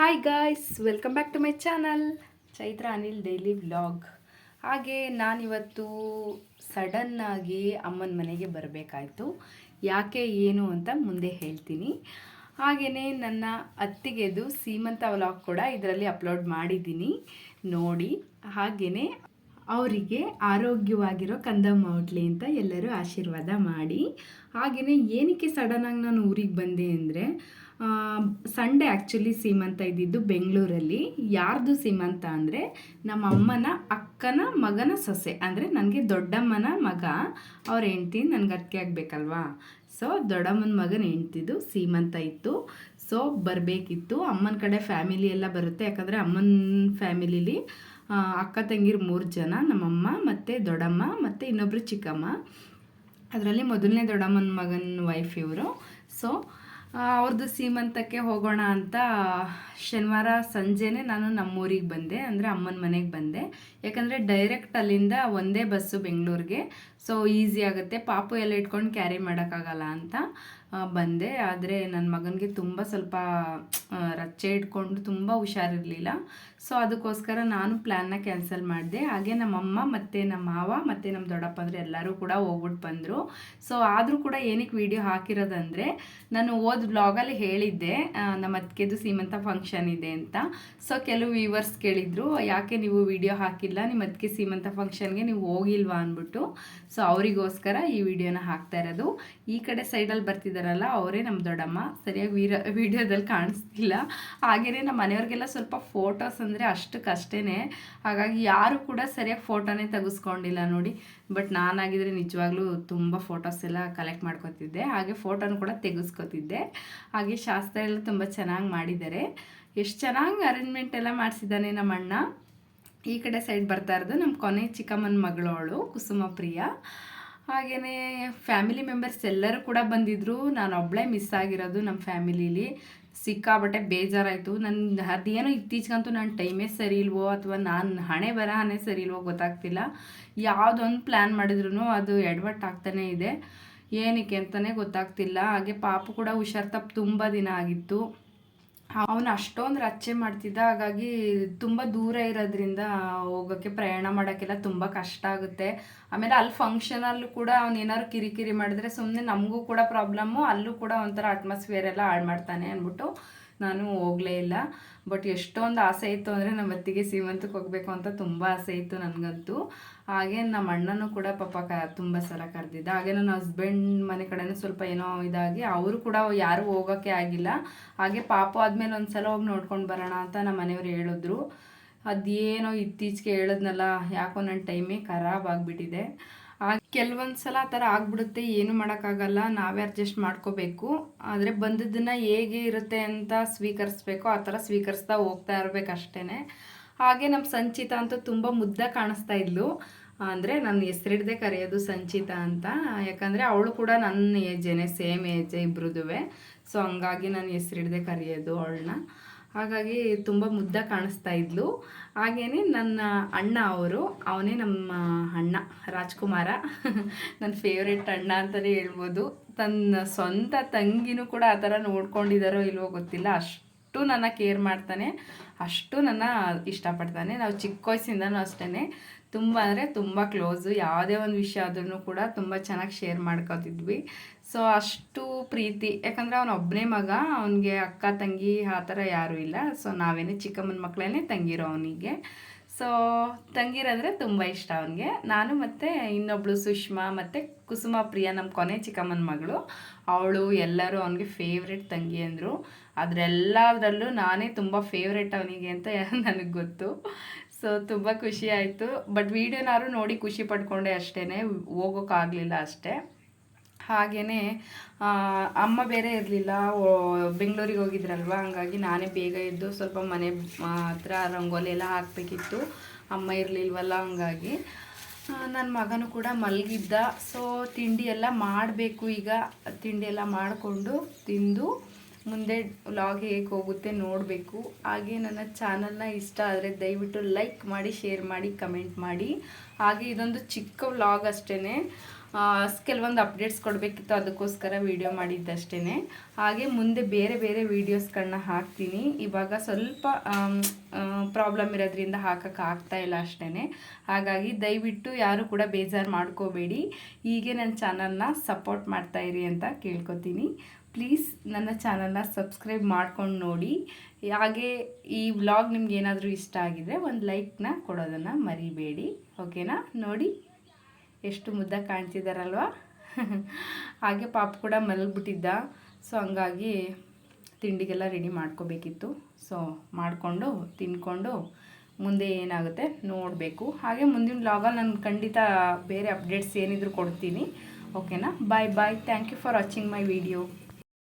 Hi guys, welcome back to my channel Chaitra Anil daily vlog. ಹಾಗೆ ನಾನಿವತ್ತು ಸಡನ್ನಾಗಿ ಅಮ್ಮನ ಮನೆಗೆ ಬರಬೇಕಾಯ್ತು. ಯಾಕೆ ಏನು ಅಂತ ಮುಂದೆ ಹೇಳ್ತೀನಿ. ಹಾಗೆಯೇ ನನ್ನ ಅತ್ತಿಗೆದು ಸೀಮಂತ ವ್ಲಾಗ್ ಕೂಡ ಇದರಲ್ಲಿ ಅಪ್ಲೋಡ್ ಮಾಡಿದ್ದೀನಿ, ನೋಡಿ. ಹಾಗೆಯೇ ಅವರಿಗೆ ಆರೋಗ್ಯವಾಗಿರೋ ಕಂದಮ್ಮ ಹೋಟ್ಲಿ ಅಂತ ಎಲ್ಲರೂ ಆಶೀರ್ವಾದ ಮಾಡಿ. ಹಾಗೆಯೇ ಏನಕ್ಕೆ ಸಡನ್ನಾಗಿ ನಾನು ಊರಿಗೆ ಬಂದೆ ಅಂದರೆ, ಸಂಡೇ ಆ್ಯಕ್ಚುಲಿ ಸೀಮಂತ ಇದ್ದಿದ್ದು ಬೆಂಗಳೂರಲ್ಲಿ. ಯಾರ್ದು ಸೀಮಂತ ಅಂದರೆ ನಮ್ಮ ಅಮ್ಮನ ಅಕ್ಕನ ಮಗನ ಸೊಸೆ, ಅಂದರೆ ನನಗೆ ದೊಡ್ಡಮ್ಮನ ಮಗ, ಅವ್ರ ಹೆಂಡ್ತಿ ನನಗೆ ಅತ್ತಿಗೆ ಆಗಬೇಕಲ್ವಾ. ಸೊ ದೊಡ್ಡಮ್ಮನ ಮಗನ ಹೆಂಡ್ತಿದ್ದು ಸೀಮಂತ ಇತ್ತು. ಸೊ ಬರಬೇಕಿತ್ತು. ಅಮ್ಮನ ಕಡೆ ಫ್ಯಾಮಿಲಿ ಎಲ್ಲ ಬರುತ್ತೆ, ಯಾಕಂದರೆ ಅಮ್ಮನ ಫ್ಯಾಮಿಲಿಲಿ ಅಕ್ಕ ತಂಗಿರು 3 ಜನ, ನಮ್ಮಮ್ಮ ಮತ್ತು ದೊಡ್ಡಮ್ಮ ಮತ್ತು ಇನ್ನೊಬ್ಬರು ಚಿಕ್ಕಮ್ಮ. ಅದರಲ್ಲಿ ಮೊದಲನೇ ದೊಡ್ಡಮ್ಮನ ಮಗನ ವೈಫ್ ಇವರು. ಸೊ ಅವ್ರದ್ದು ಸೀಮಂತಕ್ಕೆ ಹೋಗೋಣ ಅಂತ ಶನಿವಾರ ಸಂಜೆನೇ ನಾನು ನಮ್ಮೂರಿಗೆ ಬಂದೆ, ಅಂದರೆ ಅಮ್ಮನ ಮನೆಗೆ ಬಂದೆ. ಯಾಕಂದರೆ ಡೈರೆಕ್ಟ್ ಅಲ್ಲಿಂದ ಒಂದೇ ಬಸ್ಸು ಬೆಂಗಳೂರಿಗೆ. ಸೊ ಈಸಿ ಆಗುತ್ತೆ, ಪಾಪು ಎಲ್ಲ ಇಟ್ಕೊಂಡು ಕ್ಯಾರಿ ಮಾಡೋಕ್ಕಾಗಲ್ಲ ಅಂತ ಬಂದೆ. ಆದರೆ ನನ್ನ ಮಗನಿಗೆ ತುಂಬ ಸ್ವಲ್ಪ ರಚ್ಚೆ ಇಟ್ಕೊಂಡು ತುಂಬ ಹುಷಾರಿರಲಿಲ್ಲ. ಸೊ ಅದಕ್ಕೋಸ್ಕರ ನಾನು ಪ್ಲ್ಯಾನ್ನ ಕ್ಯಾನ್ಸಲ್ ಮಾಡಿದೆ. ಹಾಗೆ ನಮ್ಮಮ್ಮ ಮತ್ತು ನಮ್ಮ ಮಾವ ಮತ್ತು ನಮ್ಮ ದೊಡ್ಡಪ್ಪ ಅಂದರೆ ಎಲ್ಲರೂ ಕೂಡ ಹೋಗ್ಬಿಟ್ಟು ಬಂದರು. ಸೊ ಆದರೂ ಕೂಡ ಏನಕ್ಕೆ ವಿಡಿಯೋ ಹಾಕಿರೋದಂದರೆ, ನಾನು ವ್ಲಾಗಲ್ಲಿ ಹೇಳಿದ್ದೆ ನಮ್ಮ ಅತ್ತಿಗೆದು ಸೀಮಂತ ಫಂಕ್ಷನ್ ಇದೆ ಅಂತ. ಸೊ ಕೆಲವು ವ್ಯೂವರ್ಸ್ ಕೇಳಿದರು, ಯಾಕೆ ನೀವು ವಿಡಿಯೋ ಹಾಕಿಲ್ಲ, ನಿಮ್ಮ ಅತ್ತಿಗೆ ಸೀಮಂತ ಫಂಕ್ಷನ್ಗೆ ನೀವು ಹೋಗಿಲ್ವಾ ಅಂದ್ಬಿಟ್ಟು. ಸೊ ಅವರಿಗೋಸ್ಕರ ಈ ವಿಡಿಯೋನ ಹಾಕ್ತಾ ಇರೋದು. ಈ ಕಡೆ ಸೈಡಲ್ಲಿ ಬರ್ತಿದ್ದಾರಲ್ಲ, ಅವರೇ ನಮ್ಮ ದೊಡ್ಡಮ್ಮ. ಸರಿಯಾಗಿ ವಿಡಿಯೋದಲ್ಲಿ ಕಾಣಿಸ್ತಿಲ್ಲ. ಹಾಗೆಯೇ ನಮ್ಮ ಮನೆಯವ್ರಿಗೆಲ್ಲ ಸ್ವಲ್ಪ ಫೋಟೋಸ್ ಅಂದರೆ ಅಷ್ಟಕ್ಕಷ್ಟೇ, ಹಾಗಾಗಿ ಯಾರು ಕೂಡ ಸರಿಯಾಗಿ ಫೋಟೋನೇ ತೆಗೆಸ್ಕೊಂಡಿಲ್ಲ ನೋಡಿ. ಬಟ್ ನಾನಾಗಿದ್ದರೆ ನಿಜವಾಗ್ಲೂ ತುಂಬ ಫೋಟೋಸ್ ಎಲ್ಲ ಕಲೆಕ್ಟ್ ಮಾಡ್ಕೊತಿದ್ದೆ, ಹಾಗೆ ಫೋಟೋನು ಕೂಡ ತೆಗೆಸ್ಕೊತಿದ್ದೆ. ಹಾಗೆ ಶಾಸ್ತ್ರ ಎಲ್ಲ ತುಂಬ ಚೆನ್ನಾಗಿ ಮಾಡಿದ್ದಾರೆ. ಎಷ್ಟು ಚೆನ್ನಾಗಿ ಅರೇಂಜ್ಮೆಂಟ್ ಎಲ್ಲ ಮಾಡಿಸಿದ್ದಾನೆ ನಮ್ಮ ಅಣ್ಣ. ಈ ಕಡೆ ಸೈಡ್ ಬರ್ತಾ ಇರೋದು ನಮ್ಮ ಕೊನೆ ಚಿಕ್ಕಮ್ಮನ ಮಗಳವಳು ಕುಸುಮ ಪ್ರಿಯ. ಹಾಗೆಯೇ ಫ್ಯಾಮಿಲಿ ಮೆಂಬರ್ಸ್ ಎಲ್ಲರೂ ಕೂಡ ಬಂದಿದ್ದರು. ನಾನು ಒಬ್ಬಳೇ ಮಿಸ್ ಆಗಿರೋದು ನಮ್ಮ ಫ್ಯಾಮಿಲೀಲಿ. ಸಿಕ್ಕಾಬಟ್ಟೆ ಬೇಜಾರಾಯಿತು. ನನ್ನ ಅದೇನೋ ಇತ್ತೀಚೆಗಂತೂ ನನ್ನ ಟೈಮೇ ಸರಿ ಇಲ್ವೋ ಅಥವಾ ನಾನು ಹಣೆ ಬರಹನೇ ಸರಿ ಇಲ್ವೋ ಗೊತ್ತಾಗ್ತಿಲ್ಲ. ಯಾವುದೊಂದು ಪ್ಲ್ಯಾನ್ ಮಾಡಿದ್ರು ಅದು ಎಡವಟ್ಟಾಗ್ತಾನೇ ಇದೆ, ಏನಕ್ಕೆ ಅಂತಲೇ ಗೊತ್ತಾಗ್ತಿಲ್ಲ. ಹಾಗೆ ಪಾಪು ಕೂಡ ಹುಷಾರು ತಪ್ಪು ತುಂಬ ದಿನ ಆಗಿತ್ತು. ಅವನು ಅಷ್ಟೊಂದು ರಚ್ಚೆ ಮಾಡ್ತಿದ್ದ, ಹಾಗಾಗಿ ತುಂಬ ದೂರ ಇರೋದ್ರಿಂದ ಹೋಗೋಕ್ಕೆ ಪ್ರಯಾಣ ಮಾಡೋಕ್ಕೆಲ್ಲ ತುಂಬ ಕಷ್ಟ ಆಗುತ್ತೆ. ಆಮೇಲೆ ಅಲ್ಲಿ ಫಂಕ್ಷನಲ್ಲೂ ಕೂಡ ಅವ್ನು ಏನಾದ್ರು ಕಿರಿಕಿರಿ ಮಾಡಿದ್ರೆ ಸುಮ್ಮನೆ ನಮಗೂ ಕೂಡ ಪ್ರಾಬ್ಲಮ್ಮು, ಅಲ್ಲೂ ಕೂಡ ಒಂಥರ ಅಟ್ಮಾಸ್ಫಿಯರ್ ಎಲ್ಲ ಹಾಳು ಮಾಡ್ತಾನೆ ಅಂದ್ಬಿಟ್ಟು ನಾನು ಹೋಗಲೇ ಇಲ್ಲ. ಬಟ್ ಎಷ್ಟೊಂದು ಆಸೆ ಇತ್ತು ಅಂದರೆ ನಮ್ಮ ಅತ್ತಿಗೆ ಸೀಮಂತಕ್ಕೆ ಹೋಗಬೇಕು ಅಂತ ತುಂಬ ಆಸೆ ಇತ್ತು ನನಗಂತೂ. ಹಾಗೆ ನಮ್ಮ ಅಣ್ಣನೂ ಕೂಡ ಪಾಪ ತುಂಬ ಸಲ ಕರೆದಿದ್ದ. ಹಾಗೆ ನನ್ನ ಹಸ್ಬೆಂಡ್ ಮನೆ ಕಡೆನೂ ಸ್ವಲ್ಪ ಏನೋ ಇದಾಗಿ ಅವರು ಕೂಡ ಯಾರೂ ಹೋಗೋಕ್ಕೆ ಆಗಿಲ್ಲ. ಹಾಗೆ ಪಾಪು ಆದಮೇಲೆ ಒಂದು ಸಲ ಹೋಗಿ ನೋಡ್ಕೊಂಡು ಬರೋಣ ಅಂತ ನಮ್ಮ ಮನೆಯವ್ರು ಹೇಳಿದ್ರು. ಅದೇನೋ ಇತ್ತೀಚೆಗೆ ಹೇಳಿದ್ನಲ್ಲ, ಯಾಕೋ ನನ್ನ ಟೈಮೇ ಖರಾಬ್ ಆಗಿಬಿಟ್ಟಿದೆ. ಕೆಲವೊಂದು ಸಲ ಆ ಥರ ಆಗ್ಬಿಡುತ್ತೆ, ಏನು ಮಾಡೋಕ್ಕಾಗಲ್ಲ, ನಾವೇ ಅಡ್ಜಸ್ಟ್ ಮಾಡ್ಕೋಬೇಕು. ಆದರೆ ಬಂದದ್ದನ್ನು ಹೇಗೆ ಇರುತ್ತೆ ಅಂತ ಸ್ವೀಕರಿಸ್ಬೇಕು, ಆ ಥರ ಸ್ವೀಕರಿಸ್ತಾ ಹೋಗ್ತಾ ಇರಬೇಕಷ್ಟೇ. ಹಾಗೆ ನಮ್ಮ ಸಂಚಿತ ಅಂತೂ ತುಂಬ ಮುದ್ದ ಕಾಣಿಸ್ತಾ ಇದ್ಲು. ಅಂದರೆ ನನ್ನ ಹೆಸರಿಡ್ದೆ ಕರೆಯೋದು ಸಂಚಿತ ಅಂತ, ಯಾಕಂದರೆ ಅವಳು ಕೂಡ ನನ್ನ ಏಜೇನೆ, ಸೇಮ್ ಏಜ್ ಇಬ್ಬರದುವೆ. ಸೊ ಹಂಗಾಗಿ ನಾನು ಹೆಸರಿಡ್ದೆ ಕರೆಯೋದು ಅವಳನ್ನ. ಹಾಗಾಗಿ ತುಂಬ ಮುದ್ದ ಕಾಣಿಸ್ತಾ ಇದ್ಲು. ಹಾಗೆಯೇ ನನ್ನ ಅಣ್ಣ ಅವನೇ ನಮ್ಮ ಅಣ್ಣ ರಾಜ್ಕುಮಾರ, ನನ್ನ ಫೇವ್ರೆಟ್ ಅಣ್ಣ ಅಂತಲೇ ಹೇಳ್ಬೋದು. ತನ್ನ ಸ್ವಂತ ತಂಗಿನೂ ಕೂಡ ಆ ಥರ ನೋಡ್ಕೊಂಡಿದ್ದಾರೋ ಇಲ್ವೋ ಗೊತ್ತಿಲ್ಲ, ಅಷ್ಟು ನನ್ನ ಕೇರ್ ಮಾಡ್ತಾನೆ, ಅಷ್ಟು ನನ್ನ ಇಷ್ಟಪಡ್ತಾನೆ. ನಾವು ಚಿಕ್ಕ ವಯಸ್ಸಿಂದನೂ ಅಷ್ಟೇ ತುಂಬ ಅಂದರೆ ತುಂಬ ಕ್ಲೋಸು. ಯಾವುದೇ ಒಂದು ವಿಷಯ ಆದ್ರೂ ಕೂಡ ತುಂಬ ಚೆನ್ನಾಗಿ ಶೇರ್ ಮಾಡ್ಕೊತಿದ್ವಿ. ಸೊ ಅಷ್ಟು ಪ್ರೀತಿ, ಯಾಕಂದರೆ ಅವನೊಬ್ಬನೇ ಮಗ, ಅವನಿಗೆ ಅಕ್ಕ ತಂಗಿ ಆ ಥರ ಯಾರೂ ಇಲ್ಲ. ಸೊ ನಾವೇನೇ ಚಿಕ್ಕಮ್ಮನ ಮಕ್ಕಳೇ ತಂಗಿರೋ ಅವನಿಗೆ. ಸೊ ತಂಗಿರಂದರೆ ತುಂಬ ಇಷ್ಟ ಅವನಿಗೆ. ನಾನು ಮತ್ತು ಇನ್ನೊಬ್ಳು ಸುಷ್ಮಾ ಮತ್ತು ಕುಸುಮ ಪ್ರಿಯ, ನಮ್ಮ ಕೊನೆ ಚಿಕ್ಕಮ್ಮನ ಮಗಳು, ಅವಳು ಎಲ್ಲರೂ ಅವನಿಗೆ ಫೇವ್ರೆಟ್ ತಂಗಿ ಅಂದರು. ಅದರೆಲ್ಲದರಲ್ಲೂ ನಾನೇ ತುಂಬ ಫೇವ್ರೆಟ್ ಅವನಿಗೆ ಅಂತ ನನಗೆ ಗೊತ್ತು. ಸೊ ತುಂಬ ಖುಷಿ ಆಯಿತು. ಬಟ್ ವೀಡಿಯೋನಾರು ನೋಡಿ ಖುಷಿ ಪಡ್ಕೊಂಡೆ ಅಷ್ಟೇ, ಹೋಗೋಕ್ಕಾಗಲಿಲ್ಲ ಅಷ್ಟೇ. ಹಾಗೆಯೇ ಅಮ್ಮ ಬೇರೆ ಇರಲಿಲ್ಲ, ಬೆಂಗಳೂರಿಗೆ ಹೋಗಿದ್ರಲ್ವ, ಹಂಗಾಗಿ ನಾನೇ ಬೇಗ ಎದ್ದು ಸ್ವಲ್ಪ ಮನೆ ಹತ್ರ ರಂಗೋಲಿ ಎಲ್ಲ ಹಾಕಬೇಕಿತ್ತು. ಅಮ್ಮ ಇರಲಿಲ್ವಲ್ಲ, ಹಂಗಾಗಿ ನನ್ನ ಮಗನೂ ಕೂಡ ಮಲಗಿದ್ದ. ಸೊ ತಿಂಡಿ ಎಲ್ಲ ಮಾಡಬೇಕು ಈಗ. ತಿಂಡಿ ಎಲ್ಲ ಮಾಡಿಕೊಂಡು ತಿಂದು ಮುಂದೆ ವ್ಲಾಗ್ ಹೇಗೆ ಹೋಗುತ್ತೆ ನೋಡಬೇಕು. ಹಾಗೆ ನನ್ನ ಚಾನಲ್ನ ಇಷ್ಟ ಆದರೆ ದಯವಿಟ್ಟು ಲೈಕ್ ಮಾಡಿ, ಶೇರ್ ಮಾಡಿ, ಕಮೆಂಟ್ ಮಾಡಿ. ಹಾಗೆ ಇದೊಂದು ಚಿಕ್ಕ ವ್ಲಾಗ್ ಅಷ್ಟೇ. ಕೆಲವೊಂದು ಅಪ್ಡೇಟ್ಸ್ ಕೊಡಬೇಕಿತ್ತು, ಅದಕ್ಕೋಸ್ಕರ ವಿಡಿಯೋ ಮಾಡಿದ್ದಷ್ಟೇ. ಹಾಗೆ ಮುಂದೆ ಬೇರೆ ಬೇರೆ ವೀಡಿಯೋಸ್ಗಳನ್ನ ಹಾಕ್ತೀನಿ. ಇವಾಗ ಸ್ವಲ್ಪ ಪ್ರಾಬ್ಲಮ್ ಇರೋದ್ರಿಂದ ಹಾಕೋಕ್ಕೆ ಆಗ್ತಾಯಿಲ್ಲ ಅಷ್ಟೇ. ಹಾಗಾಗಿ ದಯವಿಟ್ಟು ಯಾರು ಕೂಡ ಬೇಜಾರು ಮಾಡ್ಕೋಬೇಡಿ. ಹೀಗೆ ನನ್ನ ಚಾನಲ್ನ ಸಪೋರ್ಟ್ ಮಾಡ್ತಾಯಿರಿ ಅಂತ ಕೇಳ್ಕೊತೀನಿ. ಪ್ಲೀಸ್ ನನ್ನ ಚಾನಲ್ನ ಸಬ್ಸ್ಕ್ರೈಬ್ ಮಾಡ್ಕೊಂಡು ನೋಡಿ. ಹಾಗೆ ಈ ವ್ಲಾಗ್ ನಿಮ್ಗೆ ಏನಾದರೂ ಇಷ್ಟ ಆಗಿದರೆ ಒಂದು ಲೈಕ್ನ ಕೊಡೋದನ್ನು ಮರಿಬೇಡಿ, ಓಕೆನಾ? ನೋಡಿ ಎಷ್ಟು ಮುದ್ದಾಗಿ ಕಾಣ್ತಿದ್ದಾರಲ್ವ. ಹಾಗೆ ಪಾಪ ಕೂಡ ಮಲಗಿಬಿಟ್ಟಿದ್ದ, ಸೊ ಹಂಗಾಗಿ ತಿಂಡಿಗೆಲ್ಲ ರೆಡಿ ಮಾಡ್ಕೋಬೇಕಿತ್ತು. ಸೊ ಮಾಡಿಕೊಂಡು ತಿನ್ಕೊಂಡು ಮುಂದೆ ಏನಾಗುತ್ತೆ ನೋಡಬೇಕು. ಹಾಗೆ ಮುಂದಿನ ವ್ಲಾಗಲ್ಲಿ ನಾನು ಖಂಡಿತ ಬೇರೆ ಅಪ್ಡೇಟ್ಸ್ ಏನಿದ್ರು ಕೊಡ್ತೀನಿ, ಓಕೆನಾ? Bye bye. Thank you for watching my video.